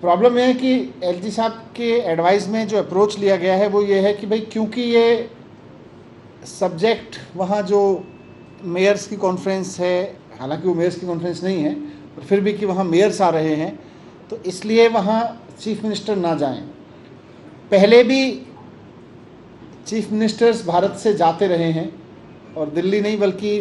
Problem यह है कि एलजी साहब के एडवाइस में जो अप्रोच लिया गया है वो ये है कि भाई क्योंकि ये सब्जेक्ट वहाँ जो मेयर्स की कॉन्फ्रेंस है, हालांकि वो मेयर्स की कॉन्फ्रेंस नहीं है, पर फिर भी कि वहाँ मेयर्स आ रहे हैं, तो इसलिए वहाँ चीफ मिनिस्टर ना जाएं। पहले भी चीफ मिनिस्टर्स भारत से जाते रहे हैं और दिल्ली नहीं बल्कि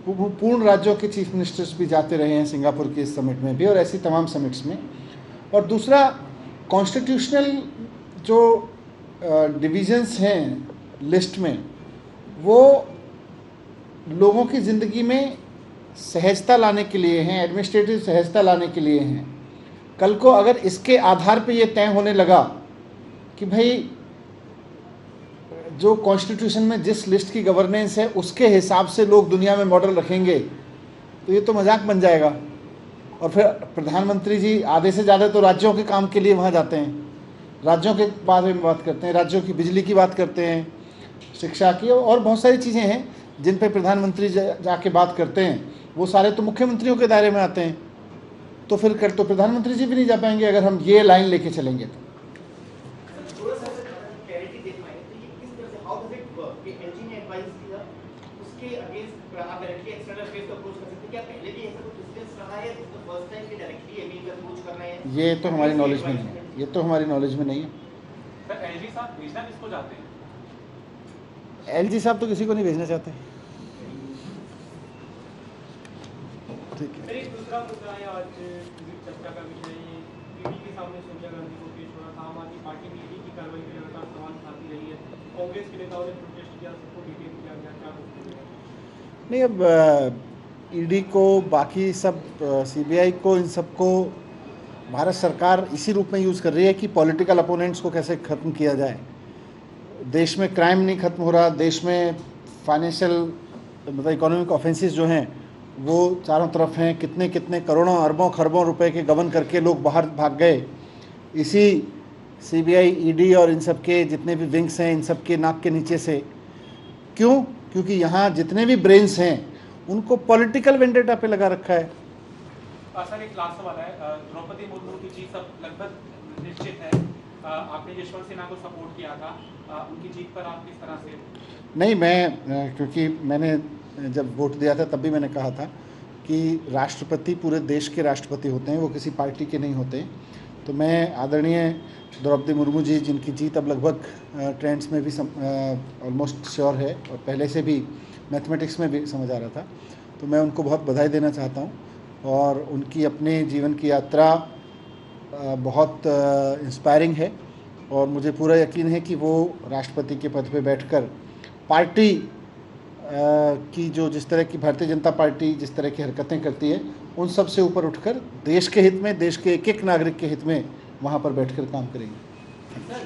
पूर्ण राज्यों के चीफ मिनिस्टर्स भी जाते रहे हैं सिंगापुर के इस समिट में भी और ऐसी तमाम समिट्स में। और दूसरा, कॉन्स्टिट्यूशनल जो डिविजन्स हैं लिस्ट में, वो लोगों की ज़िंदगी में सहजता लाने के लिए हैं, एडमिनिस्ट्रेटिव सहजता लाने के लिए हैं। कल को अगर इसके आधार पे ये तय होने लगा कि भाई जो कॉन्स्टिट्यूशन में जिस लिस्ट की गवर्नेंस है उसके हिसाब से लोग दुनिया में मॉडल रखेंगे, तो ये तो मजाक बन जाएगा। और फिर प्रधानमंत्री जी आधे से ज़्यादा तो राज्यों के काम के लिए वहाँ जाते हैं, राज्यों के बारे में बात करते हैं, राज्यों की बिजली की बात करते हैं, शिक्षा की, और बहुत सारी चीज़ें हैं जिन पे प्रधानमंत्री जाके बात करते हैं। वो सारे तो मुख्यमंत्रियों के दायरे में आते हैं, तो फिर कर तो प्रधानमंत्री जी भी नहीं जा पाएंगे अगर हम ये लाइन लेके चलेंगे तो। ये तो हमारी नॉलेज में नहीं है, ये तो हमारी नॉलेज में नहीं है। सर एलजी साहब भेजना किसको चाहते हैं? एलजी साहब तो किसी को नहीं भेजना चाहते। ठीक है। एक दूसरा मुद्दा है आज चर्चा का विषय, ईडी के सामने सोनिया गांधी को पेश होना था। आम आदमी पार्टी भी ईडी की कार्रवाई के लगातार सवाल उठाती रही है, कांग्रेस के नेताओं ने प्रोटेस्ट किया, सबको डिटेन किया गया, क्या नहीं, अब ईडी को, बाकी सब सीबीआई को, इन सबको भारत सरकार इसी रूप में यूज़ कर रही है कि पॉलिटिकल अपोनेंट्स को कैसे ख़त्म किया जाए। देश में क्राइम नहीं ख़त्म हो रहा, देश में फाइनेंशियल मतलब इकोनॉमिक ऑफेंसेस जो हैं वो चारों तरफ हैं, कितने कितने करोड़ों अरबों खरबों रुपए के गबन करके लोग बाहर भाग गए। इसी सीबीआई, ईडी और इन सब के जितने भी विंग्स हैं, इन सब के नाक के नीचे से। क्यों? क्योंकि यहाँ जितने भी ब्रेन्स हैं उनको पॉलिटिकल वेंडेटा पे लगा रखा है। सर एक लास्ट सवाल है, द्रौपदी मुर्मू की जीत अब लगभग निश्चित है। आपने यशवंत सिन्हा को सपोर्ट किया था, उनकी जीत पर आप किस तरह से? नहीं, मैं क्योंकि मैंने जब वोट दिया था तब भी मैंने कहा था कि राष्ट्रपति पूरे देश के राष्ट्रपति होते हैं, वो किसी पार्टी के नहीं होते। तो मैं आदरणीय द्रौपदी मुर्मू जी, जिनकी जीत अब लगभग ट्रेंड्स में भी ऑलमोस्ट श्योर है और पहले से भी मैथमेटिक्स में भी समझ आ रहा था, तो मैं उनको बहुत बधाई देना चाहता हूँ। और उनकी अपने जीवन की यात्रा बहुत इंस्पायरिंग है और मुझे पूरा यकीन है कि वो राष्ट्रपति के पद पे बैठकर पार्टी की जो जिस तरह की भारतीय जनता पार्टी जिस तरह की हरकतें करती है उन सब से ऊपर उठकर देश के हित में, देश के एक एक नागरिक के हित में वहाँ पर बैठकर काम करेंगे।